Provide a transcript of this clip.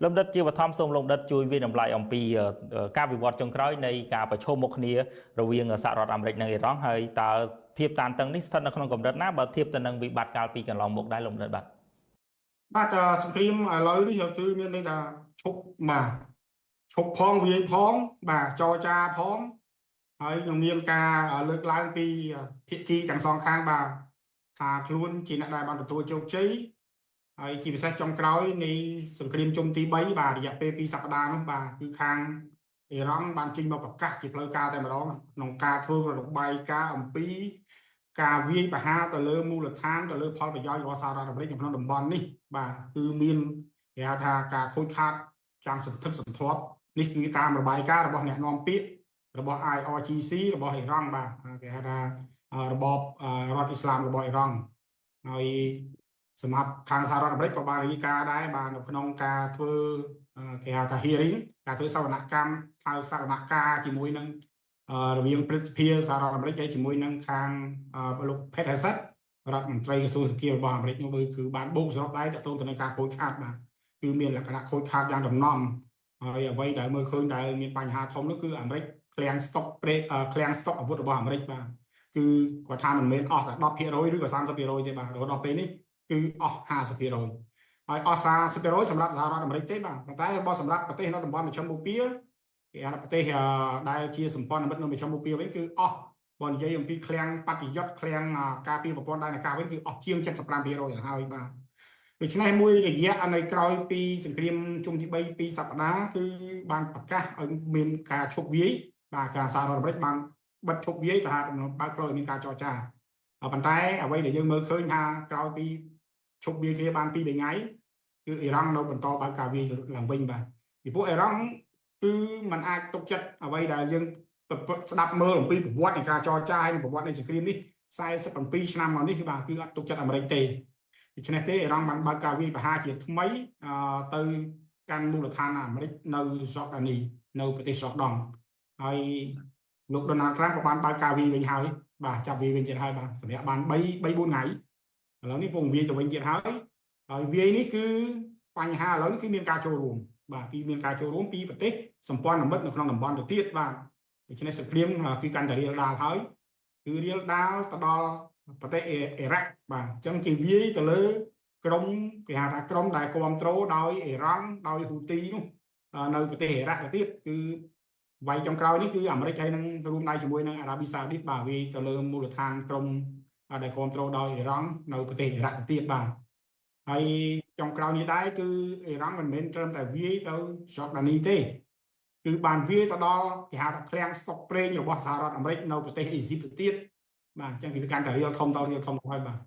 លំដាប់ជាបឋមសូមលំដាប់ជួយវិតម្លៃអំពីការវិវត្តចុងក្រោយនៃការប្រឈមមុខគ្នារវាងសហរដ្ឋអាមេរិកនិងអ៊ីរ៉ង់ហើយតើភាពតានតឹងនេះស្ថិតនៅក្នុងកម្រិតណាបើធៀបទៅនឹងវិបត្តិកាលពីកន្លងមកដែរលំដាប់បាទបាទសង្គ្រាមឥឡូវនេះគឺមានន័យថាឈប់បាទឈប់ផងវាយផងបាទចរចាផងហើយនឹងមានការលើកឡើងពីភាគីទាំងសងខាងបាទថាខ្លួនជាអ្នកដែលបានទទួលជោគជ័យហើយជាពិសេសចុងក្រោយនៃសង្គ្រាមជុំទី3បាទរយៈពេល2សប្តាហ៍នោះបាទគឺខាងអ៊ីរ៉ង់បានចេញមកប្រកាសជាផ្លូវការតែម្ដងក្នុងការធ្វើរបាយការណ៍អំពីការវាយប្រហារទៅលើមូលដ្ឋានទៅលើផលប្រយោជន៍របស់សហរដ្ឋអាមេរិកក្នុងតំបន់នេះបាទគឺមានគេហៅថាការខូចខាតយ៉ាងសន្ធឹកសន្ធាប់នេះគឺតាមរបាយការណ៍របស់អ្នកនាំពាក្យរបស់ IRGC របស់អ៊ីរ៉ង់បាទគេហៅថារបបរដ្ឋអ៊ីស្លាមរបស់អ៊ីរ៉ង់ហើយសម្រាប់ខាងសហរដ្ឋអាមេរិកក៏បានរាយការណ៍ដែរបាទនៅក្នុងការធ្វើគេហៅថា hearing ការធ្វើសវនកម្មហៅសវនកម្មជាមួយនឹងរវាងព្រឹទ្ធសភាសហរដ្ឋអាមេរិកហើយជាមួយនឹងខាងលោក Pete Hegseth រដ្ឋមន្ត្រីក្រសួងសង្គមរបស់អាមេរិកនោះគឺបានបូកសរុបដែរទាក់ទងទៅនឹងការខូចខាតបាទគឺមានលក្ខណៈខូចខាតយ៉ាងដំណំហើយអ្វីដែលមើលឃើញដែលមានបញ្ហាធំនោះគឺអាមេរិកឃ្លាំងស្តុកឃ្លាំងស្តុកអាវុធរបស់អាមេរិកបាទគឺគាត់ថាមិនមែនអស់តែ 10% ឬក៏ 30% ទេបាទរហូតដល់ពេលនេះគឺអស់ 50% ហើយអស់ 30% សម្រាប់សហរដ្ឋអាមេរិកទេបាទប៉ុន្តែបើសម្រាប់ប្រទេសនៅតំបន់មជ្ឈមបូព៌ាគេហៅថាប្រទេសដែលជាសម្ព័ន្ធមិត្តនៅមជ្ឈមបូព៌ាវិញគឺអស់បើនិយាយអំពីឃ្លាំងបត្តិយុទ្ធឃ្លាំងការពារប្រព័ន្ធដែនអាកាសវិញគឺអស់ជាង 75% ហើយបាទដូច្នេះមួយរយៈនៃក្រោយពីសង្គ្រាមជុំទី3 2សប្តាហ៍គឺបានប្រកាសឲ្យមានការឈប់វាយបាទការសហរដ្ឋអាមេរិកបានបិទឈប់វាយទៅហៅបើកផ្លូវឲ្យមានការចរចាប៉ុន្តែអ្វីដែលយើងមើលឃើញថាក្រោយពីឈប់វាយគ្នាបាន2 3ថ្ងៃគឺអ៊ីរ៉ង់នៅបន្តបើកការវាយឡើងវិញបាទពីព្រោះអ៊ីរ៉ង់គឺมันអាចទុកចិត្តអ្វីដែលយើងស្ដាប់មើលអំពីប្រវត្តិនៃការចរចាហើយប្រវត្តិនៃសង្គ្រាមនេះ47ឆ្នាំមកនេះគឺបាទគឺអត់ទុកចិត្តអាមេរិកទេដូច្នេះទេអ៊ីរ៉ង់បានបើកការវាយប្រហារជាថ្មីទៅកាន់មូលដ្ឋានអាមេរិកនៅហ្សកដានីនៅប្រទេសហ្សកដង់ហើយលោកដូណាល់ត្រាំក៏បានបើកការវាយវិញហើយបាទចាប់វាយវិញទៀតហើយបាទសម្រាប់បាន3 4ថ្ងៃឥឡូវនេះពងវាយទៅវិញទៀតហើយវាយនេះគឺបញ្ហាឥឡូវនេះគឺមានការចូលរួមបាទពីមានការចូលរួមពីប្រទេសសម្ព័ន្ធមិត្តនៅក្នុងតំបន់ទៅទៀតបាទដូច្នេះសង្គ្រាមគឺកាន់តែរៀលដាលហើយគឺរៀលដាលទៅដល់ប្រទេសអ៊ីរ៉ាក់បាទអញ្ចឹងគេវាយទៅលើក្រុមគេហៅថាក្រុមដែលគ្រប់គ្រងដោយអ៊ីរ៉ង់ដោយហ៊ូទីនោះនៅប្រទេសអ៊ីរ៉ាក់ទៅទៀតគឺវាយចុងក្រោយនេះគឺអាមេរិកហើយនឹងរួមដៃជាមួយនឹងអារ៉ាប៊ីសាអូឌីតបាទវាយទៅលើមូលដ្ឋានក្រុមដែលគ្រប់គ្រងដោយអ៊ីរ៉ង់នៅប្រទេសអ៊ីរ៉ាក់ទៅទៀតបាទហើយចុងក្រោយនេះដែរគឺអ៊ីរ៉ង់មិនមែនត្រឹមតែវាយទៅហ្សកដានីទេគឺបានវាយទៅដល់គេហៅថាឃ្លាំងស្តុកប្រេងរបស់សហរដ្ឋអាមេរិកនៅប្រទេសអេស៊ីបទៅទៀតបាទអញ្ចឹងវាកាន់តែរៀលធំទៅរៀលធំទៅហើយបាទ